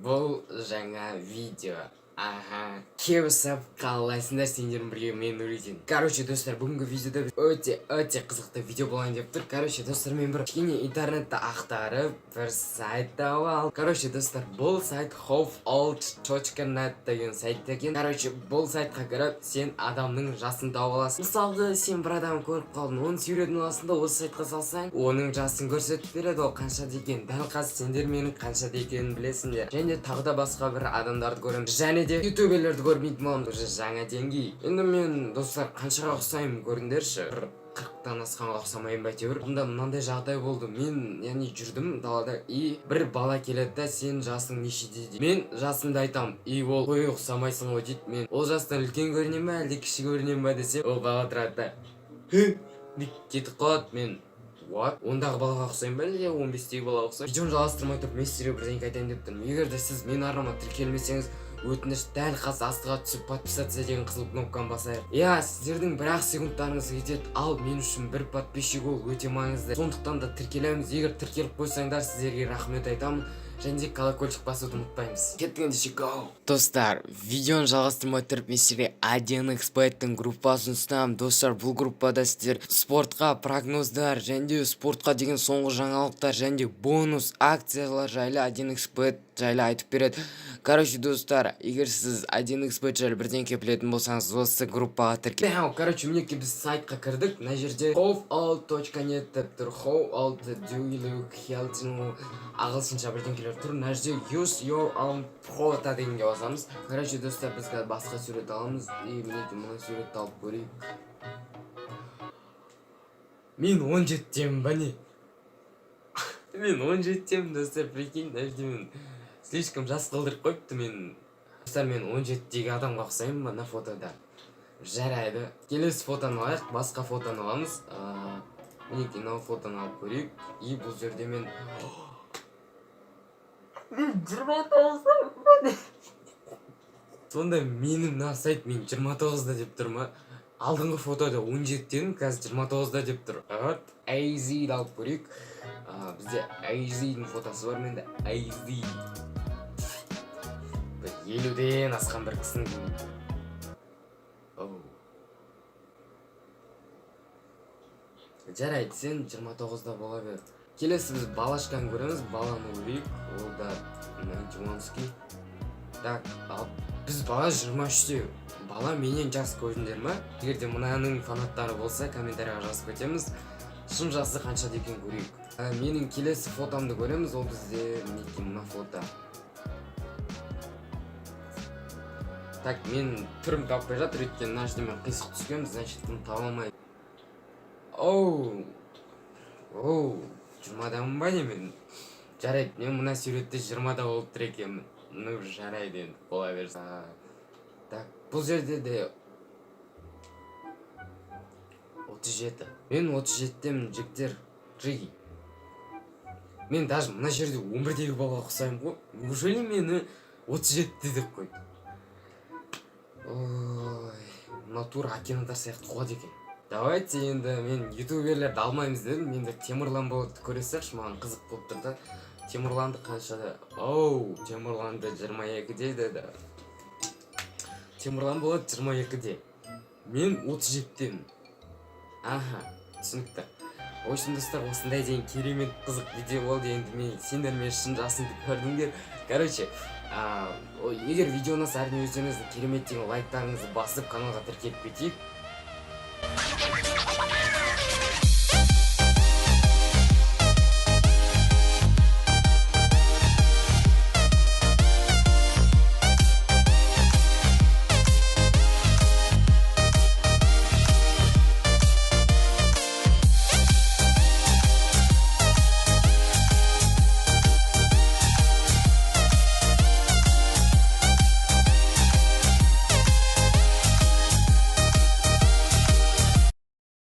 бұл жаңа видео. Кебісіп қалайсыңдар сендермен бірге мен Нуридин. Достар, бүгінгі видеода өте қызықты видео болайын деп тұр. Достар, мен бір кішкене интернетті ақтарып бір сайт тауып алдым. Достар, бұл сайт hoveold.net деген сайт екен. Бұл сайтқа кіріп сен адамның жасын тауып аласың. Мысалға, сен бір адам көріп қалдың, оның суретін аласың да осы сайтқа салсаң, оның жасын көрсетіп береді, ол қаншада екенін. Дәл қазір сендер менің қаншада екенін білесіңдер. Және тағы да басқа бір адамдарды көреміз. Және де ютуберлерді көрмейтін боламын, уже жаңа деңгей. Енді мен, достар, қаншаға ұқсаймын көріңдерші. 40-тан асқанға ұқсамайын ба әйтеуір. Мұнда мынандай жағдай болды. Мен жүрдім далада, бір бала келеді да, сен жасың нешеде дейді. Мен жасымды айтамын, ол қой ұқсамайсың ғой дейді. Мен ол жастан үлкен көрінемін ба, әлде кіші көрінемін ба десем, ол бала тұрады да кетіп қалады. Мен ондағы балаға ұқсаймын ба, әлде 15-тегі балаға ұқсаймын? Видеоны жалғастырмай тұрып, мен сіздерге бірдеңе айтайын деп тұрмын. Егер де сіз менің арнама тіркелмесеңіз, өтініш дәл қазір астыға түсіп подписаться деген қызыл кнопканы басайық. Сіздердің бір-ақ секундтарыңыз кетеді, ал мен үшін бір подписчик ол өте маңызды. Сондықтан да тіркелеміз. Егер тіркеліп қойсаңдар, сіздерге рахмет айтамын. Және де колокольчик басуды ұмытпаймыз. Кеттік ендеше, go! Достар, видеоны жалғастырмай тұрып, мен сіздерге 1xbet-тің группасын ұсынамын. Достар, бұл группада сіздер спортқа прогноздар, және де спортқа деген соңғы жаңалықтар, және де бонус акциялар жайлы 1xbet жайлы айтып береді. Достар, егер сіз 1xbet жайлы бірдеңке білетін болсаңыз, осы группаға тіркеліңіз. Мінекей біз сайтқа кірдік. Мына жерде hoveold.net деп тұр. Hoveold do you look healthy? Ағылшынша бірдеңкелер тұр. Мына жерде use your own photo дегенге басамыз. Достар, біз қазір басқа сурет аламыз. Мінекей мына суретті алып көрейік. Мен 17-темін ба не? Мен 17-темін, достар, прикинь, мен слишком жас қылдырып қойыпты мен. Достар, мен 17-дегі адамға ұқсаймын ба мына фотода? Жарайды. Келесі фотоны алайық, басқа фотоны аламыз. Мінекей мынау фотоны алып көрейік. Бұл жерде мен 29-да. Сонда менің мына сайт мен 29-да деп тұр ма? Алдыңғы фотода 17-ден, қазір 29-да деп тұр. AZ-ді алып көрейік. Бізде AZ-дің фотосы бар, менде AZ. 50-ден асқан бір кісінің. Жарайды, сен 29-да бола бер. Келесі біз балашканы көреміз, баланы көрейік. Ол да Антимонский. Так, біз бала 23-те. Бала менен жас көрдіңдер ма? Егер де мынаның фанаттары болса, комментарияға жазып кетеміз. Шын жасы қаншада екен көрейік. Менің келесі фотомды көреміз, ол бізде мінекей мына фото. Так, мен түрім таппай жатыр, өйткені мына жерде мен қисық түскенмін, значит, бұны таба алмаймын. 20-дамын ба не мен? Жарайды, мен мына суретте 20-да болып тұр екенмін. Жарайды енді, бола берсін. Так, бұл жерде де 37. Мен 37-темін, жіктер. Жиги. Мен даже мына жерде 11-дегі балаға ұқсаймын ғой. Неужели мені 37-де деп қойды? Натура Акинадар сияқты қуады екен. Давайте енді мен ютуберлерді алмаймыз дедім. Енді Темірлан болады көресерші, маған қызық болып тұр да. Темірланды қаншада? Темірланды 22-де деді. Темірлан болады 22-де. Мен 37-темін. Түсінікті. Ойшын достар, осындай деген керемет қызық видео болды. Енді мен сендер мен шын жасыңды көрдіңдер. Егер видеоны сәрін өздеріңіздің керемет деген лайктарыңызды басып каналға тіркеліп кетейік.